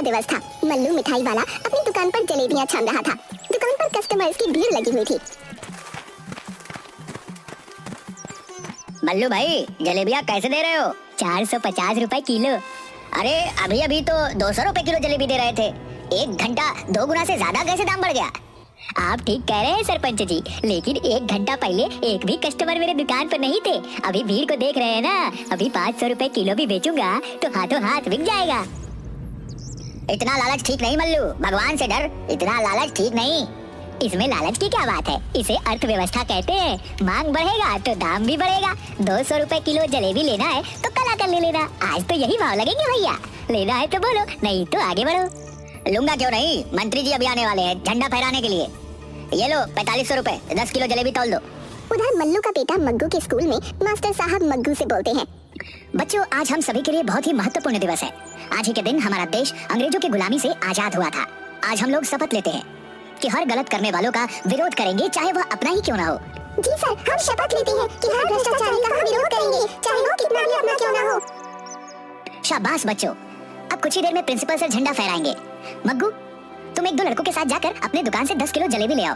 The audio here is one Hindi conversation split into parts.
दिवस था। मल्लू मिठाई वाला अपनी दुकान पर जलेबियां छान रहा था। दुकान पर कस्टमर्स की भीड़ लगी हुई थी। मल्लू भाई, जलेबियां कैसे दे रहे हो? 450 रुपए किलो। अरे अभी अभी तो 200 रुपए किलो जलेबी दे रहे थे। 1 घंटा 2 गुना से ज्यादा कैसे दाम बढ़ गया? आप ठीक कह रहे हैं सरपंच जी, लेकिन 1 घंटा पहले एक भी कस्टमर मेरे दुकान पर नहीं थे। अभी भीड़ को देख रहे हैं ना, अभी 500 रुपए किलो भी बेचूंगा तो हाथों हाथ बिक जाएगा। इतना लालच ठीक नहीं मल्लू, भगवान से डर। इतना लालच ठीक नहीं। इसमें लालच की क्या बात है? इसे अर्थव्यवस्था कहते हैं। मांग बढ़ेगा तो दाम भी बढ़ेगा। 200 रुपए किलो जलेबी लेना है तो कल आकर ले लेना। आज तो यही भाव लगेंगे भैया। लेना है तो बोलो, नहीं तो आगे बढ़ो। लूंगा क्यों नहीं, मंत्री जी अभी आने वाले हैं झंडा फहराने के लिए। ये लो 4500 रुपए, 10 किलो जलेबी तौल दो। उधर मल्लू का बेटा मग्गू के स्कूल में मास्टर साहब मग्गू से बोलते हैं, बच्चों, आज हम सभी के लिए बहुत ही महत्वपूर्ण दिवस है। आज ही के दिन हमारा देश अंग्रेजों की गुलामी से आजाद हुआ था। आज हम लोग शपथ लेते हैं कि हर गलत करने वालों का विरोध करेंगे, चाहे वह अपना ही क्यों ना हो। जी सर, हम शपथ लेते हैं कि हर भ्रष्टाचारी का हम विरोध करेंगे, चाहे वो कितना भी अपना क्यों ना हो। शाबाश बच्चों, अब कुछ ही देर में प्रिंसिपल सर झंडा फहराएंगे। मग्गू, तुम 1-2 लड़कों के साथ जाकर अपने दुकान से 10 किलो जलेबी ले आओ।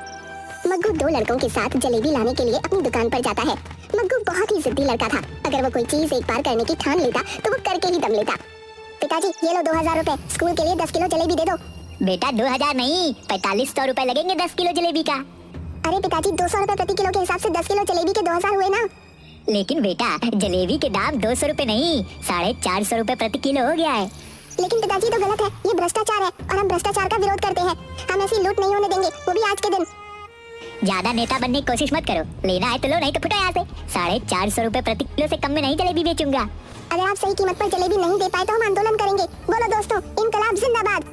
मग्गू 2 लड़कों के साथ जलेबी लाने के लिए अपनी दुकान पर जाता है। मग्गू बहुत ही जिद्दी लड़का था। अगर वो कोई चीज एक बार करने की ठान लेता तो वो करके ही दम लेता। पिताजी, ये लो 2000 रुपए, स्कूल के लिए 10 किलो जलेबी दे दो। बेटा 2000 नहीं, 4500 रुपए लगेंगे 10 किलो जलेबी का। अरे पिताजी, 200 रुपए प्रति किलो के हिसाब से 10 किलो जलेबी के 2000 हुए ना। लेकिन बेटा, जलेबी के दाम 200 रुपए नहीं, 450 रुपए प्रति किलो हो गया है। लेकिन पिताजी, तो गलत है, ये भ्रष्टाचार है और हम भ्रष्टाचार का विरोध करते हैं। हम ऐसी लूट नहीं होने देंगे, वो भी आज के दिन। ज्यादा नेता बनने की कोशिश मत करो। लेना है तो लो, नहीं तो फुटो यहाँ से। 450 रुपए प्रति किलो से कम में नहीं जलेबी बेचूंगा। अगर आप सही कीमत पर जलेबी नहीं दे पाए तो हम आंदोलन करेंगे। बोलो दोस्तों, इनकलाब जिंदाबाद,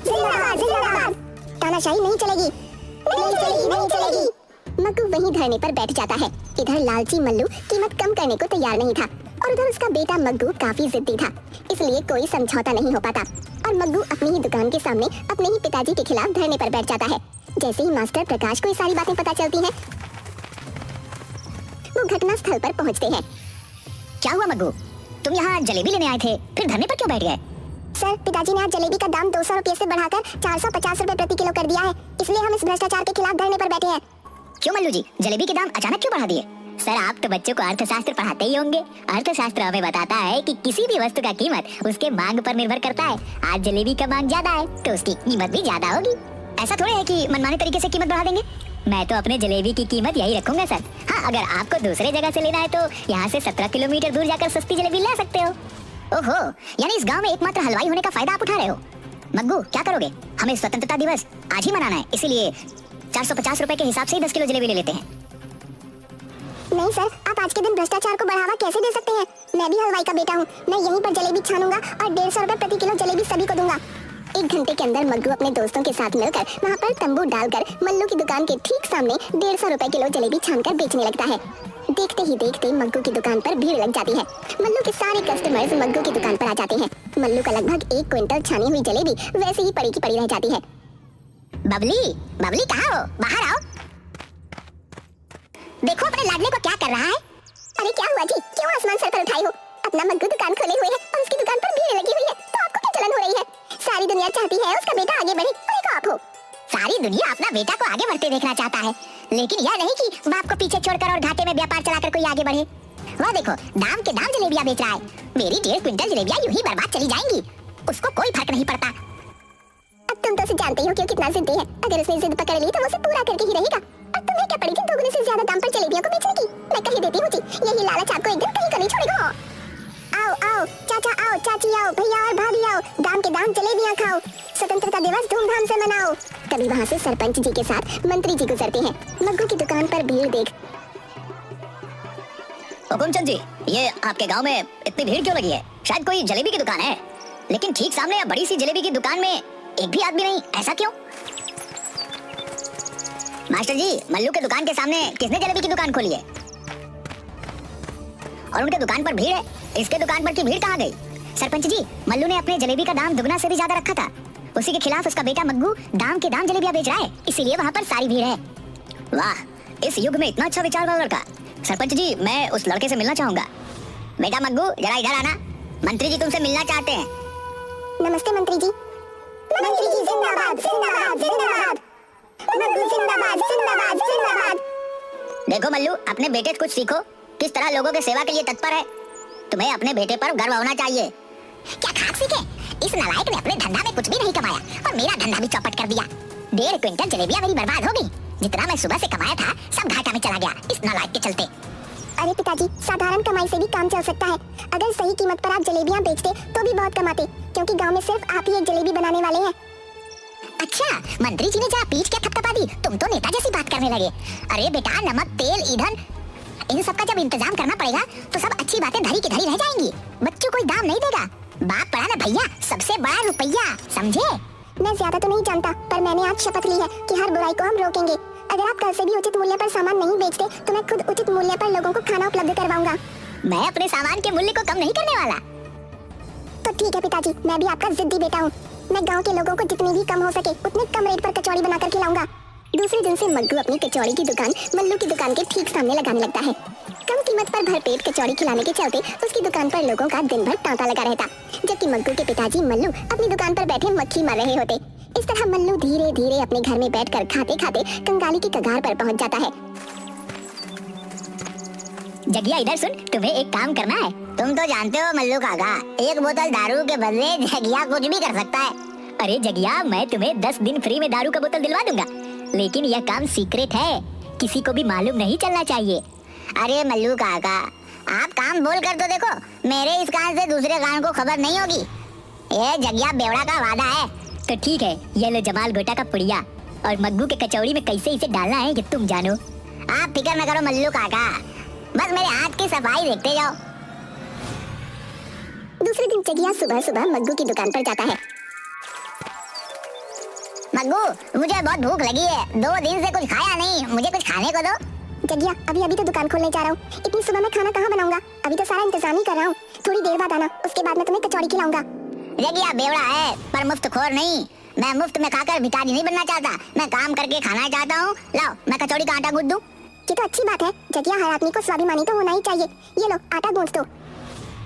जिंदाबाद, जिंदाबाद। तानाशाही नहीं चलेगी, नहीं चलेगी, नहीं चलेगी। मग्गू वहीं धरने पर बैठ जाता है। इधर लालची मल्लू कीमत कम करने को तैयार नहीं था और उधर उसका बेटा मग्गू काफी जिद्दी था, इसलिए कोई समझौता नहीं हो पाता और मग्गू अपनी ही दुकान के सामने अपने ही पिताजी के खिलाफ धरने पर बैठ जाता है। जैसे ही मास्टर प्रकाश को ये सारी बातें पता चलती हैं, वो घटना स्थल पर पहुंचते हैं। क्या हुआ मग्गू, तुम यहाँ जलेबी लेने आए थे, फिर धरने पर क्यों बैठ गए? सर, पिताजी ने आज जलेबी का दाम 200 रुपए से बढ़ाकर 450 रुपए प्रति किलो कर दिया है, इसलिए हम इस भ्रष्टाचार के खिलाफ धरने पर बैठे हैं। क्यों मल्लू जी, जलेबी के दाम अचानक क्यों बढ़ा दिए? सर, आप तो बच्चों को अर्थशास्त्र पढ़ाते ही होंगे। अर्थशास्त्र हमें बताता है कि किसी भी वस्तु का कीमत उसके मांग पर निर्भर करता है। आज जलेबी का मांग ज्यादा है तो उसकी कीमत भी ज्यादा होगी। ऐसा थोड़े है कि मनमाने तरीके से कीमत बढ़ा देंगे। मैं तो अपने जलेबी की कीमत यही रखूंगा सर। हाँ, अगर आपको दूसरे जगह से लेना है तो यहाँ से 17 किलोमीटर दूर जाकर सस्ती जलेबी ले सकते हो। ओहो, यानी इस गांव में एकमात्र हलवाई होने का फायदा आप उठा रहे हो। मग्गू, क्या करोगे? हमें स्वतंत्रता दिवस आज ही मनाना है, इसीलिए 450 रुपए के हिसाब से ही 10 किलो जलेबी ले लेते हैं। नहीं सर, आप आज के दिन भ्रष्टाचार को बढ़ावा कैसे दे सकते हैं? मैं भी हलवाई का बेटा हूँ, मैं यहीं पर जलेबी छानूंगा और 150 रुपए प्रति किलो जलेबी सभी को दूंगा। 1 घंटे के अंदर मग्गू अपने दोस्तों के साथ मिलकर वहाँ पर तंबू डालकर मल्लू की दुकान के ठीक सामने 150 रुपए किलो जलेबी छानकर बेचने लगता है। देखते ही देखते मग्गू की दुकान पर भीड़ लग जाती है। मल्लू के सारे कस्टमर्स मग्गू की दुकान पर आ जाते हैं। मल्लू का लगभग 1 क्विंटल छानी हुई जलेबी वैसे ही पड़ी की पड़ी रह जाती है। बबली, बबली कहाँ हो? बाहर आओ। देखो अपने लाडले को क्या कर रहा है। अरे क्या हुआ जी, क्यों आसमान सर पर उठाए हो? अपना मग्गू दुकान खोले हुए है और उसकी दुकान पर भीड़ लगी हुई है, तो आपको क्या जलन हो रही है? सारी दुनिया चाहती है उसका बेटा आगे बढ़े और एक आप हो। सारी दुनिया अपना बेटा को आगे बढ़ते देखना चाहता है, लेकिन यह नहीं कि बाप को पीछे छोड़कर और घाटे में व्यापार चलाकर कोई आगे बढ़े। वह देखो, दाम के दाम जलेबियां बेच रहा है। मेरी 1.5 क्विंटल जलेबियां यूं ही बर्बाद चली जाएंगी, उसको कोई फर्क नहीं पड़ता। अब तुम तो उसे जानते ही हो कि वो कितना जिद्दी है। अगर उसने जिद पकड़ ली तो वो उसे पूरा करके ही रहेगा। और तुम्हें क्या पड़ी थी 2 गुने से ज्यादा दाम पर जलेबियों को बेचने की? मैं कही देती हूँ जी, यही लालच आपको एक दिन कहीं का नहीं छोड़ेगा। आओ आओ चाचा, आओ चाची, आओ भैया और भाभी, आओ दाम के दाम जलेबियां खाओ, स्वतंत्रता दिवस धूमधाम से मनाओ। तभी वहाँ से सरपंच जी के साथ मंत्री जी गुजरते हैं। मग्गू की दुकान पर भीड़ देख, हुकुमचंद जी, ये आपके गांव में इतनी भीड़ क्यों लगी है? शायद कोई जलेबी की दुकान है, लेकिन ठीक सामने बड़ी सी जलेबी की दुकान में एक भी आदमी नहीं, ऐसा क्यों? मास्टर जी, मल्लू के दुकान के सामने किसने जलेबी की दुकान खोली है? और उनके दुकान पर भीड़ है, इसके दुकान पर की भीड़ कहाँ गई? सरपंच जी, मल्लू ने अपने जलेबी का दाम दुगना से भी ज्यादा रखा था। उसी के खिलाफ उसका बेटा मग्गू दाम के दाम जलेबियां बेच रहा है, इसीलिए वहाँ पर सारी भीड़ है। वाह, इस युग में इतना अच्छा विचार वाला लड़का। सरपंच जी, मैं उस लड़के से मिलना चाहूंगा। बेटा मग्गू, जरा इधर आना, मंत्री जी तुमसे मिलना चाहते हैं। नमस्ते मंत्री जी। मंत्री जी जिंदाबाद जिंदाबाद जिंदाबाद। मग्गू जिंदाबाद जिंदाबाद जिंदाबाद। देखो मल्लू, अपने बेटे से कुछ सीखो, किस तरह लोगों के सेवा के लिए तत्पर है। तुम्हें अपने बेटे पर गर्व होना चाहिए। क्या खाक सीखे? इस नालायक ने अपने धंधा में कुछ भी नहीं कमाया और मेरा धंधा भी चौपट कर दिया। 1.5 क्विंटल जलेबियां मेरी बर्बाद हो गई। जितना मैं सुबह से कमाया था सब घाटा में चला गया इस नालायक के चलते। अरे पिताजी, साधारण कमाई से भी काम चल सकता है। अगर सही कीमत पर आप जलेबियां बेचते तो भी बहुत कमाते, क्योंकि गांव में सिर्फ आप ही एक जलेबी बनाने वाले हैं। अच्छा, मंत्री जी ने जरा पीठ क्या थपथपा दी, तुम तो नेता जैसी बात करने लगे। अरे बेटा, नमक, तेल, ईंधन, इन सब का जब इंतजाम करना पड़ेगा तो सब अच्छी बातें धरी की धरी रह जाएंगी। बच्चों कोई दाम नहीं देगा। बाप पड़ा ना भैया, सबसे बड़ा रुपया, समझे? मैं ज्यादा तो नहीं जानता, पर मैंने आज शपथ ली है कि हर बुराई को हम रोकेंगे। अगर आप कल से भी उचित मूल्य पर सामान नहीं बेचते तो मैं खुद उचित मूल्य पर लोगों को खाना उपलब्ध करवाऊंगा। मैं अपने सामान के मूल्य को कम नहीं करने वाला। तो ठीक है पिताजी, मैं भी आपका जिद्दी बेटा हूँ। मैं गांव के लोगों को जितनी भी कम हो सके उतने कम रेट पर कचौड़ी बनाकर खिलाऊंगा। दूसरे दिन से मग्गू अपनी कचौड़ी की दुकान मल्लू की दुकान के ठीक सामने लगाने लगता है। कम कीमत पर भरपेट कचौड़ी खिलाने के चलते उसकी दुकान पर लोगों का दिन भर तांता लगा रहता, जबकि मग्गू के पिताजी मल्लू अपनी दुकान पर बैठे मक्खी मार रहे होते। इस तरह मल्लू धीरे धीरे अपने घर में बैठकर खाते खाते कंगाली की कगार पर पहुंच जाता है। जगिया इधर सुन, तुम्हें एक काम करना है। तुम तो जानते हो मल्लू काका, एक बोतल दारू के बदले जगिया कुछ भी कर सकता है। अरे जगिया, मैं तुम्हें 10 दिन फ्री में दारू का बोतल दिलवा दूंगा, लेकिन यह काम सीक्रेट है, किसी को भी मालूम नहीं चलना चाहिए। अरे मल्लू काका, आप काम बोल कर तो देखो, मेरे इस कान से दूसरे कान को खबर नहीं होगी। ये जगिया बेवड़ा का वादा है। तो ठीक है, ये लो जमाल गोटा का पुड़िया, और मग्गू के कचौड़ी में कैसे इसे डालना है ये तुम जानो। आप फिक्र न करो मल्लू काका, बस मेरे हाथ की सफाई देखते जाओ। दूसरे दिन जगिया सुबह सुबह मग्गू की दुकान पर जाता है। मग्गू, मुझे बहुत भूख लगी है, 2 दिन से कुछ खाया नहीं, मुझे कुछ खाने को दो। जगिया, अभी तो दुकान खोलने जा रहा हूँ, इतनी सुबह मैं खाना कहाँ बनाऊंगा? अभी तो सारा इंतजाम ही कर रहा हूँ। थोड़ी देर बाद आना, उसके बाद मैं तुम्हें कचौड़ी खिलाऊंगा। जगिया बेवड़ा है पर मुफ्त खोर नहीं। मैं मुफ्त में खाकर भिखारी नहीं बनना चाहता, मैं काम करके खाना चाहता हूँ। लाओ, मैं कचौड़ी का आटा गूंथ दूं। ये तो अच्छी बात है जगिया, हर आदमी को स्वाभिमानी तो होना ही चाहिए। ये लो, आटा गूंथ दो।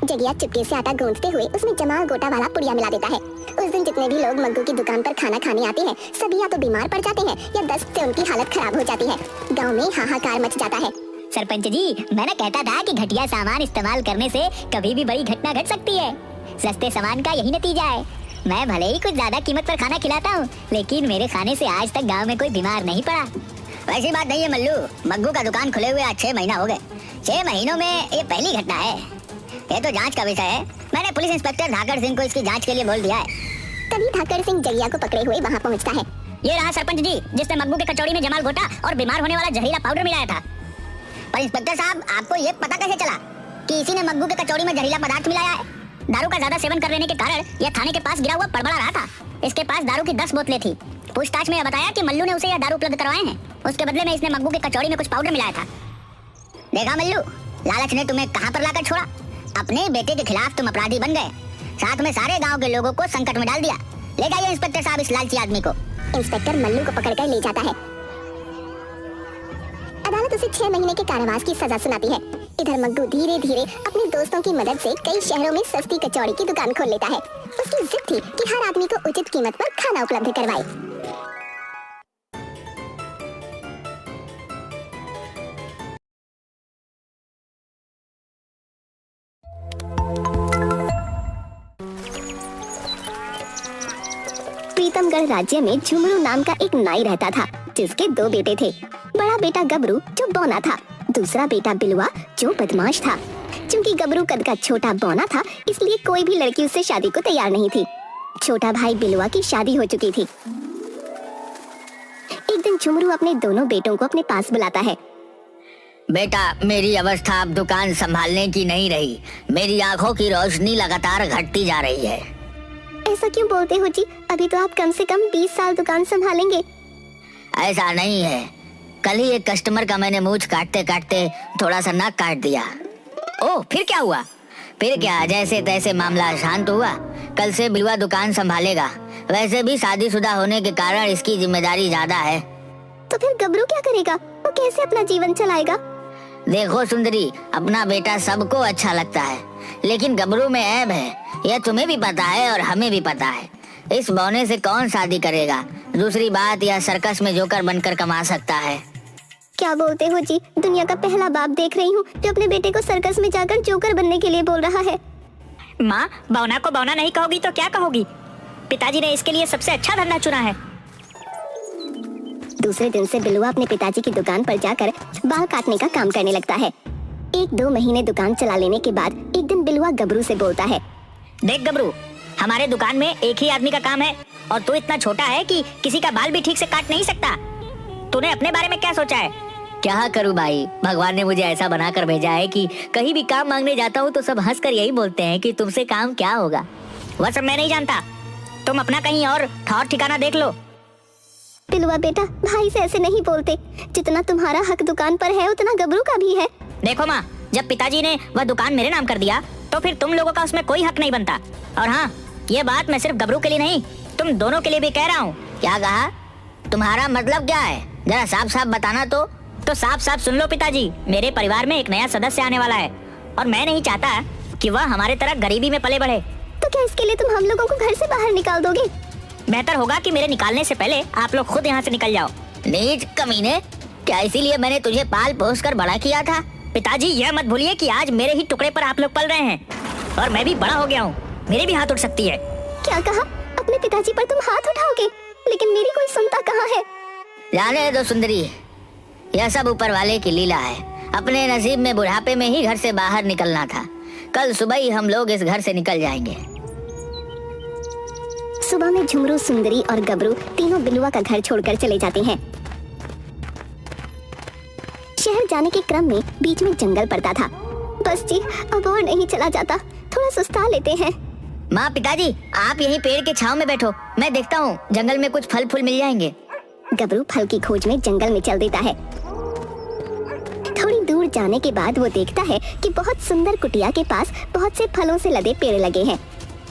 जगिया चुपके से आटा गूंथते हुए उसमें जमाल गोटा वाला पुड़िया मिला देता है। उस दिन जितने भी लोग मग्गू की दुकान पर खाना खाने आते हैं सभी या तो बीमार पड़ जाते हैं या दस्त से उनकी हालत खराब हो जाती है। गांव में हाहाकार मच जाता है। सरपंच जी, मैं ना कहता था कि घटिया सामान इस्तेमाल करने से कभी भी बड़ी घटना घट सकती है। सस्ते सामान का यही नतीजा है। मैं भले ही कुछ ज्यादा कीमत पर खाना खिलाता हूँ, लेकिन मेरे खाने से आज तक गांव में कोई बीमार नहीं पड़ा। वैसी बात नहीं है मल्लू, मग्गू का दुकान खुले हुए आज 6 महीना हो गए। 6 महीनों में ये पहली घटना है। ये तो जांच का विषय है। मैंने पुलिस इंस्पेक्टर धाकड़ सिंह को इसकी जांच के लिए बोल दिया है। तभी धाकड़ सिंह जगिया को पकड़े हुए वहाँ पहुँचता है। ये रहा सरपंच जी, जिसने मग्गू के कचौड़ी में जमाल गोटा और बीमार होने वाला जहरीला पाउडर मिलाया था। पर इंस्पेक्टर साहब, आपको ये पता कैसे चला कि इसी ने मग्गू के कचौड़ी में जहरीला पदार्थ मिलाया है? दारू का ज्यादा सेवन कर लेने के कारण यह थाने के पास गिरा हुआ पड़बड़ा रहा था। इसके पास दारू की 10 बोतलें थी। पूछताछ में यह बताया कि मल्लू ने उसे यह दारू उपलब्ध करवाए हैं। उसके बदले में इसने मग्गू के कचौड़ी में कुछ पाउडर मिलाया था। देखा मल्लू, लालच ने तुम्हें कहां पर लाकर छोड़ा। अपने बेटे के खिलाफ तुम अपराधी बन गए, साथ में सारे गांव के लोगों को संकट में डाल दिया। ले जाइए इंस्पेक्टर साहब इस लालची आदमी को। इंस्पेक्टर मल्लू को पकड़कर ले जाता है। अदालत उसे 6 महीने के कारावास की सजा सुनाती है। इधर मग्गू धीरे धीरे अपने दोस्तों की मदद से कई शहरों में सस्ती कचौड़ी की दुकान खोल लेता है। उसकी जिद थी कि हर आदमी को उचित कीमत पर खाना उपलब्ध करवाए। प्रीतमगढ़ राज्य में झुमरू नाम का एक नाई रहता था, जिसके 2 बेटे थे। बड़ा बेटा गबरू जो बौना था, दूसरा बेटा बिलवा जो बदमाश था। क्योंकि गबरू कद का छोटा बौना था, इसलिए कोई भी लड़की उससे शादी को तैयार नहीं थी। छोटा भाई बिलवा की शादी हो चुकी थी। एक दिन झुमरू अपने दोनों बेटों को अपने पास बुलाता है। बेटा, मेरी अवस्था अब दुकान संभालने की नहीं रही। मेरी आंखों की रोशनी लगातार घटती जा रही है। ऐसा क्यों बोलते हो जी? अभी तो आप कम से कम 20 साल दुकान संभालेंगे। ऐसा नहीं है, कल ही एक कस्टमर का मैंने मूंछ काटते काटते थोड़ा सा नाक काट दिया। ओह, फिर क्या हुआ? फिर क्या, जैसे तैसे मामला शांत हुआ। कल से बिलवा दुकान संभालेगा। वैसे भी शादीशुदा होने के कारण इसकी जिम्मेदारी ज्यादा है। तो फिर गबरू क्या करेगा? वो कैसे अपना जीवन चलाएगा? देखो सुंदरी, अपना बेटा सबको अच्छा लगता है, लेकिन गबरू में ऐब है। यह तुम्हें भी पता है और हमें भी पता है। इस बौने से कौन शादी करेगा? दूसरी बात, यह सर्कस में जोकर बनकर कमा सकता है। क्या बोलते हो जी? दुनिया का पहला बाप देख रही हूँ जो अपने बेटे को सर्कस में जाकर जोकर बनने के लिए बोल रहा है। माँ, बौना को बौना नहीं कहोगी तो क्या कहोगी? पिताजी ने इसके लिए सबसे अच्छा धंधा चुना है। दूसरे दिन से बिलुआ अपने पिताजी की दुकान पर जाकर बाल काटने का काम करने लगता है। 1-2 महीने दुकान चला लेने के बाद एक दिन बिलुआ गबरू से बोलता है, देख गबरू, हमारे दुकान में एक ही आदमी का काम है और तू इतना छोटा है कि किसी का बाल भी ठीक से काट नहीं सकता। तूने अपने बारे में क्या सोचा है? क्या करूं भाई, भगवान ने मुझे ऐसा बनाकर भेजा है कि कहीं भी काम मांगने जाता हूं तो सब हंसकर यही बोलते हैं कि तुमसे काम क्या होगा। वह सब मैं नहीं जानता, तुम अपना कहीं और ठौर ठिकाना देख लो। बिलुआ बेटा, भाई से ऐसे नहीं बोलते। जितना तुम्हारा हक दुकान पर है उतना गबरू का भी है। देखो माँ, जब पिताजी ने वह दुकान मेरे नाम कर दिया तो फिर तुम लोगों का उसमें कोई हक नहीं बनता। और हाँ, ये बात मैं सिर्फ गबरू के लिए नहीं, तुम दोनों के लिए भी कह रहा हूँ। क्या कहा? तुम्हारा मतलब क्या है? जरा साफ साफ बताना तो साफ साफ सुन लो पिताजी, मेरे परिवार में एक नया सदस्य आने वाला है और मैं नहीं चाहता कि वह हमारे तरह गरीबी में पले बढ़े। तो क्या इसके लिए तुम हम लोगों को घर से बाहर निकाल दोगे? बेहतर होगा कि मेरे निकालने से पहले आप लोग खुद यहाँ से निकल जाओ। नीच कमीने, क्या इसीलिए मैंने तुझे पाल पोस कर बड़ा किया था? पिताजी, यह मत भूलिए कि आज मेरे ही टुकड़े पर आप लोग पल रहे हैं और मैं भी बड़ा हो गया हूँ, मेरे भी हाथ उठ सकती है। क्या कहा? अपने पिताजी पर तुम हाथ उठाओगे? लेकिन मेरी कोई सुनता कहाँ है? जाने दो सुंदरी, यह सब ऊपर वाले की लीला है। अपने नसीब में बुढ़ापे में ही घर से बाहर निकलना था। कल सुबह ही हम लोग इस घर से निकल जाएंगे। सुबह में झुमरू, सुंदरी और गबरू तीनों बिलुआ का घर छोड़कर चले जाते हैं। शहर जाने के क्रम में बीच में जंगल पड़ता था। बस जी, अब और नहीं चला जाता, थोड़ा सुस्ता लेते हैं। माँ, पिताजी, आप यहीं पेड़ के छांव में बैठो, मैं देखता हूँ जंगल में कुछ फल फूल मिल जाएंगे। गबरू फल की खोज में जंगल में चल देता है। थोड़ी दूर जाने के बाद वो देखता है कि बहुत सुंदर कुटिया के पास बहुत से फलों से लदे पेड़ लगे हैं।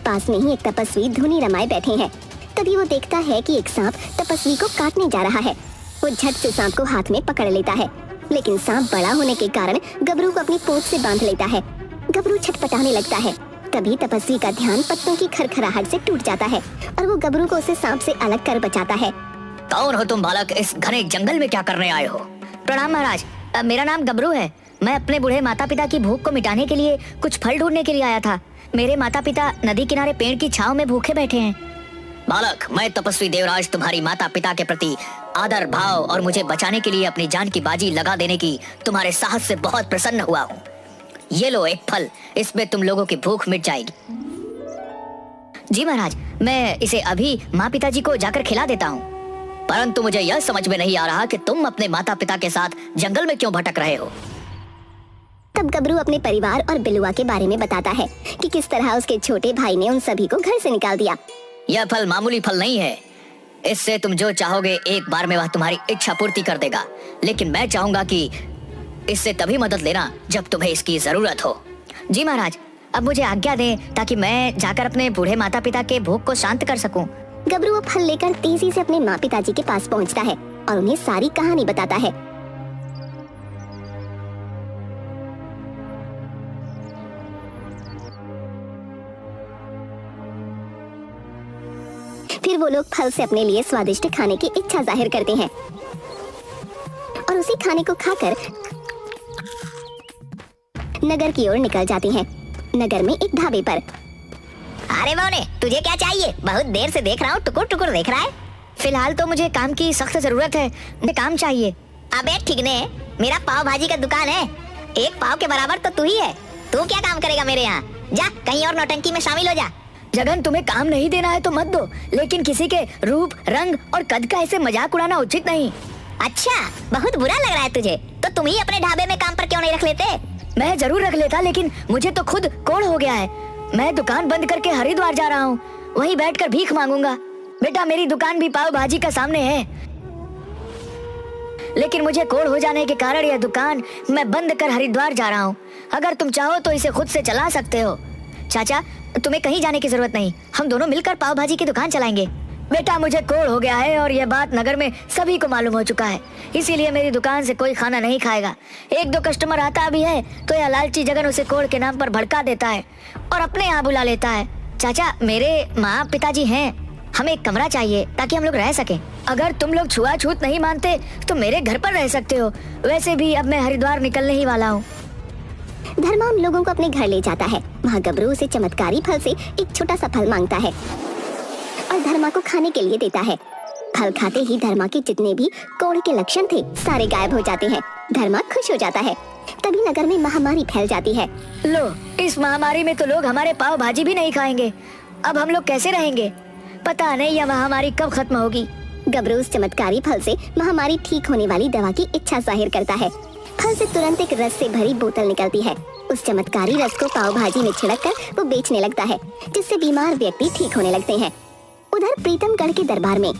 पास में ही एक तपस्वी धुनी रमाए बैठे हैं। तभी वो देखता है कि एक सांप तपस्वी को काटने जा रहा है। वो झट से सांप को हाथ में पकड़ लेता है, लेकिन सांप बड़ा होने के कारण गबरू को अपनी पूंछ से बांध लेता है। गबरू छटपटाने लगता है। तभी तपस्वी का ध्यान पत्तों की खरखराहट से टूट जाता है और वो गबरू को उसे सांप से अलग कर बचाता है। कौन हो तुम बालक? इस घने जंगल में क्या करने आए हो? प्रणाम महाराज, मेरा नाम गबरू है। मैं अपने बूढ़े माता पिता की भूख को मिटाने के लिए कुछ फल ढूंढने के लिए आया था। मेरे माता पिता नदी किनारे पेड़ की छांव में भूखे बैठे हैं। बालक, मैं तपस्वी देवराज तुम्हारी माता पिता के प्रति आदर भाव और मुझे बचाने के लिए अपनी जान की बाजी लगा देने की तुम्हारे साहस से बहुत प्रसन्न हुआ हूँ। ये लो एक फल, इसमें तुम लोगों की भूख मिट जाएगी। जी महाराज, मैं इसे अभी माँ पिताजी को जाकर खिला देता हूँ। परंतु मुझे यह समझ में नहीं आ रहा कि तुम अपने माता पिता के साथ जंगल में क्यों भटक रहे हो? तब गबरू अपने परिवार और बिलुआ के बारे में बताता है कि किस तरह उसके छोटे भाई ने उन सभी को घर से निकाल दिया। यह फल मामूली फल नहीं है। इससे तुम जो चाहोगे एक बार में वह तुम्हारी इच्छा पूर्ति कर देगा। लेकिन मैं चाहूंगा कि इससे तभी मदद लेना जब तुम्हें इसकी जरूरत हो। जी महाराज, अब मुझे आज्ञा दें ताकि मैं जाकर अपने बूढ़े माता पिता के भूख को शांत कर सकूं। गबरू वो फल लेकर तेजी से अपने माँ पिताजी के पास पहुँचता है और उन्हें सारी कहानी बताता है। फिर वो लोग फल से अपने लिए स्वादिष्ट खाने की इच्छा जाहिर करते हैं और उसी खाने को खाकर नगर की ओर निकल जाते हैं। नगर में एक ढाबे पर। अरे बौने, तुझे क्या चाहिए? बहुत देर से देख रहा हूँ, टुकुर टुकुर देख रहा है। फिलहाल तो मुझे काम की सख्त जरूरत है, मुझे काम चाहिए। अबे ठीक ने, मेरा पाव भाजी का दुकान है, एक पाव के बराबर तो तू ही है। तू क्या काम करेगा मेरे यहाँ? जा कहीं और नौटंकी में शामिल हो जा। जगन, तुम्हें काम नहीं देना है तो मत दो, लेकिन किसी के रूप, रंग और कद का ऐसे मजाक उड़ाना उचित नहीं। अच्छा, बहुत बुरा लग रहा है तुझे? तो तुम ही अपने ढाबे में काम पर क्यों नहीं रख लेते? मैं जरूर रख लेता, लेकिन मुझे तो खुद कोढ़ हो गया है। मैं दुकान बंद करके हरिद्वार जा रहा हूँ, वहीं बैठकर भीख मांगूंगा। बेटा, मेरी दुकान भी पाव भाजी का सामने है, लेकिन मुझे कोढ़ हो जाने के कारण यह दुकान मैं बंद कर हरिद्वार जा रहा हूँ। अगर तुम चाहो तो इसे खुद से चला सकते हो। चाचा, तुम्हें कहीं जाने की जरूरत नहीं, हम दोनों मिलकर पाव भाजी की दुकान चलाएंगे। बेटा, मुझे कोढ़ हो गया है और यह बात नगर में सभी को मालूम हो चुका है, इसीलिए मेरी दुकान से कोई खाना नहीं खाएगा। एक दो कस्टमर आता भी है तो यह लालची जगन उसे कोढ़ के नाम पर भड़का देता है और अपने यहाँ बुला लेता है। चाचा, मेरे माँ पिताजी हैं, हमें एक कमरा चाहिए ताकि हम लोग रह सकें। अगर तुम लोग छुआछूत नहीं मानते तो मेरे घर पर रह सकते हो। वैसे भी अब मैं हरिद्वार निकलने ही वाला हूँ। धर्मा उन लोगों को अपने घर ले जाता है। वहाँ गबरू उसे चमत्कारी फल से एक छोटा सा फल मांगता है और धर्मा को खाने के लिए देता है। फल खाते ही धर्मा के जितने भी कोढ़ के लक्षण थे सारे गायब हो जाते हैं। धर्मा खुश हो जाता है। तभी नगर में महामारी फैल जाती है। लो, इस महामारी में तो लोग हमारे पाव भाजी भी नहीं खाएंगे। अब हम लोग कैसे रहेंगे? पता नहीं यह महामारी कब खत्म होगी। गबरू उस चमत्कारी फल से महामारी ठीक होने वाली दवा की इच्छा जाहिर करता है। फल से तुरंत एक रस से भरी बोतल निकलती है। उस चमत्कारी रस को पाव भाजी में छिड़ककर वो बेचने लगता है, जिससे बीमार व्यक्ति ठीक होने लगते हैं। उधर प्रीतमगढ़ के दरबार में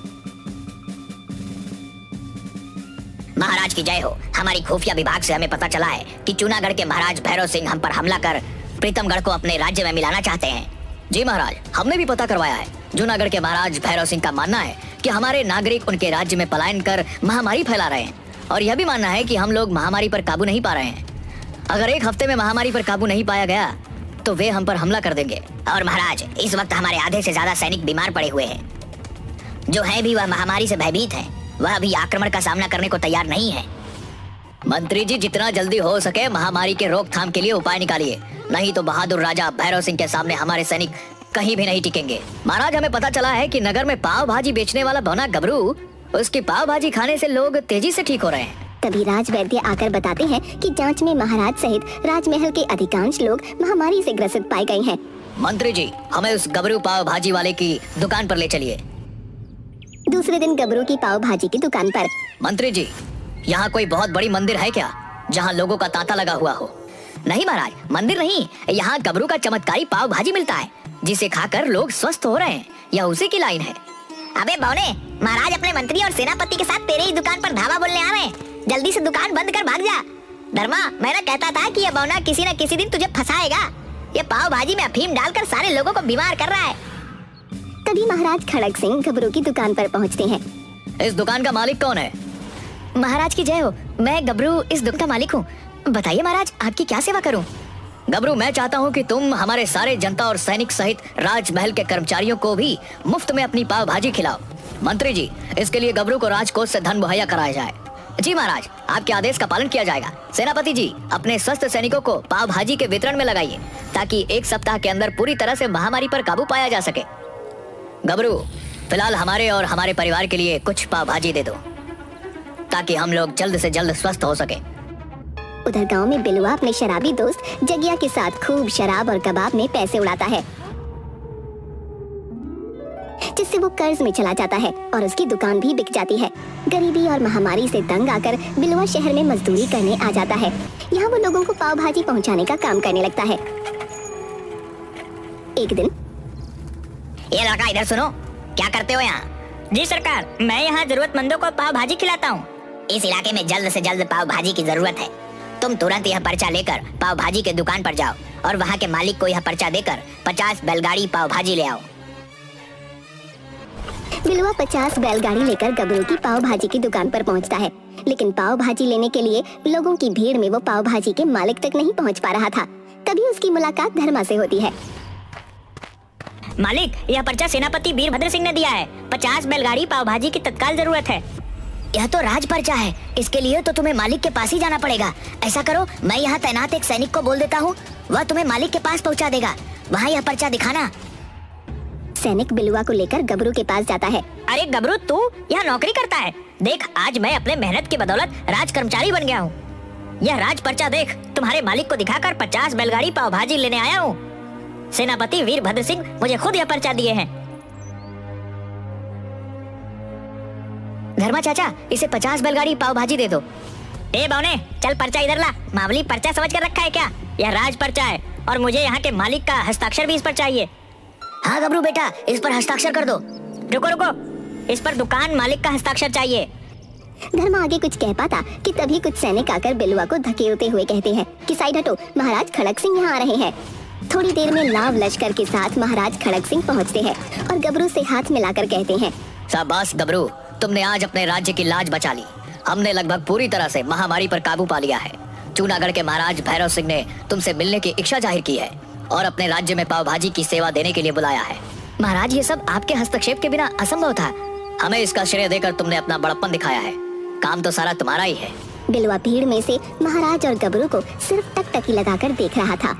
महाराज की जय हो। हमारी खुफिया विभाग से हमें पता चला है कि चूनागढ़ के महाराज भैरव सिंह हम पर हमला कर प्रीतमगढ़ को अपने राज्य में मिलाना चाहते हैं। जी महाराज, हमने भी पता करवाया है। जूनागढ़ के महाराज भैरव सिंह का मानना है कि हमारे नागरिक उनके राज्य में पलायन कर महामारी फैला रहे हैं और यह भी मानना है कि हम लोग महामारी पर काबू नहीं पा रहे हैं। अगर एक हफ्ते में महामारी पर काबू नहीं पाया गया तो वे हम पर हमला कर देंगे। और महाराज, इस वक्त हमारे आधे से ज्यादा सैनिक बीमार पड़े हुए हैं। जो है भी वह महामारी से भयभीत है। वह भी आक्रमण का सामना करने को तैयार नहीं है। मंत्री जी, जितना जल्दी हो सके महामारी के रोकथाम के लिए उपाय निकालिए, नहीं तो बहादुर राजा भैरव सिंह के सामने हमारे सैनिक कहीं भी नहीं टिकेंगे। महाराज, हमें पता चला है कि नगर में पाव भाजी बेचने वाला बौना गबरू, उसकी पाव भाजी खाने से लोग तेजी से ठीक हो रहे हैं। तभी राजवैद्य आकर बताते हैं कि जांच में महाराज सहित राजमहल के अधिकांश लोग महामारी से ग्रसित पाए गए हैं। मंत्री जी, हमें उस गबरू पाव भाजी वाले की दुकान पर ले चलिए। दूसरे दिन गबरू की पाव भाजी की दुकान पर। मंत्री जी, यहाँ कोई बहुत बड़ी मंदिर है क्या जहाँ लोगों का तांता लगा हुआ हो? नहीं महाराज, मंदिर नहीं, यहाँ गबरू का चमत्कारी पाव भाजी मिलता है जिसे खाकर लोग स्वस्थ हो रहे हैं। यह उसी की लाइन है। अबे बौने, महाराज अपने मंत्री और सेनापति के साथ तेरे ही दुकान पर धावा बोलने आ रहे हैं। जल्दी से दुकान बंद कर भाग जा। धर्मा, मैं ना कहता था कि यह बौना किसी न किसी दिन तुझे फंसाएगा। ये पाव भाजी में अफीम डालकर सारे लोगों को बीमार कर रहा है। तभी महाराज खड़क सिंह गबरू की दुकान पर पहुंचते हैं। इस दुकान का मालिक कौन है? महाराज की जय हो। मैं गबरू इस दुकान का मालिक हूँ। बताइए महाराज, आपकी क्या सेवा करूँ? गबरू, मैं चाहता हूँ कि तुम हमारे सारे जनता और सैनिक सहित राजमहल के कर्मचारियों को भी मुफ्त में अपनी पाव भाजी खिलाओ। मंत्री जी, इसके लिए गबरू को राजकोष से धन मुहैया कराया जाए। जी महाराज, आपके आदेश का पालन किया जाएगा। सेनापति जी, अपने स्वस्थ सैनिकों को पाव भाजी के वितरण में लगाइए ताकि एक सप्ताह के अंदर पूरी तरह से महामारी पर काबू पाया जा सके। गबरू, फिलहाल हमारे और हमारे परिवार के लिए कुछ पाव भाजी दे दो ताकि हम लोग जल्द से जल्द स्वस्थ हो सके। उधर गांव में बिलुआ अपने शराबी दोस्त जगिया के साथ खूब शराब और कबाब में पैसे उड़ाता है, जिससे वो कर्ज में चला जाता है और उसकी दुकान भी बिक जाती है। गरीबी और महामारी से तंग आकर बिलुआ शहर में मजदूरी करने आ जाता है। यहाँ वो लोगों को पाव भाजी पहुँचाने का काम करने लगता है। एक दिन, ये लड़का इधर सुनो, क्या करते हो यहाँ? जी सरकार, मैं यहाँ जरूरतमंदों को पाव भाजी खिलाता हूँ। इस इलाके में जल्द से जल्द पाव भाजी की जरूरत है। तुम तुरंत यह पर्चा लेकर पाव भाजी के दुकान पर जाओ और वहाँ के मालिक को यह पर्चा देकर 50 बैलगाड़ी पाव भाजी ले आओ। बिलुआ 50 बैलगाड़ी लेकर गबरू की पाव भाजी की दुकान पर पहुंचता है, लेकिन पाव भाजी लेने के लिए लोगों की भीड़ में वो पाव भाजी के मालिक तक नहीं पहुंच पा रहा था। तभी उसकी मुलाकात धर्मा से होती है। मालिक, यह पर्चा सेनापति वीरभद्र सिंह ने दिया है। 50 बैलगाड़ी पाव भाजी की तत्काल जरूरत है। यह तो राज पर्चा है, इसके लिए तो तुम्हें मालिक के पास ही जाना पड़ेगा। ऐसा करो, मैं यहाँ तैनात एक सैनिक को बोल देता हूँ, वह तुम्हें मालिक के पास पहुँचा देगा। वहाँ यह पर्चा दिखाना। सैनिक बिलुआ को लेकर गबरू के पास जाता है। अरे गबरू, तू यहाँ नौकरी करता है? देख, आज मैं अपने मेहनत की बदौलत राज कर्मचारी बन गया हूँ। यह राज पर्चा देख, तुम्हारे मालिक को दिखाकर 50 बैलगाड़ी पाव भाजी लेने आया हूँ। सेनापति वीरभद्र सिंह मुझे खुद यह पर्चा दिए हैं। धर्मा चाचा, इसे 50 बैलगाड़ी पाव भाजी दे दो। ए बौने, चल पर्चा इधर ला। मामूली पर्चा समझ कर रखा है क्या? यह राज पर्चा है और मुझे यहाँ के मालिक का हस्ताक्षर भी इस पर चाहिए। हाँ गबरू बेटा, इस पर हस्ताक्षर कर दो। रुको रुको, इस पर दुकान मालिक का हस्ताक्षर चाहिए। धर्मा आगे कुछ कह पाता कि तभी कुछ सैनिक आकर बिलुआ को धकेलते हुए कहते हैं कि साइड हटो, महाराज खड़क सिंह यहाँ आ रहे हैं। थोड़ी देर में लाव लश्कर के साथ महाराज खड़क सिंह पहुँचते हैं और गबरू से हाथ मिलाकर कहते हैं, शाबाश गबरू, तुमने आज अपने राज्य की लाज बचा ली। हमने लगभग पूरी तरह से महामारी पर काबू पा लिया है। चूनागढ़ के महाराज भैरव सिंह ने तुमसे मिलने की इच्छा जाहिर की है और अपने राज्य में पाव भाजी की सेवा देने के लिए बुलाया है। महाराज ये सब आपके हस्तक्षेप के बिना असंभव था। हमें इसका श्रेय देकर तुमने अपना बड़प्पन दिखाया है। काम तो सारा तुम्हारा ही है। बिलवा भीड़ में से महाराज और गबरू को सिर्फ टकटकी लगाकर देख रहा था।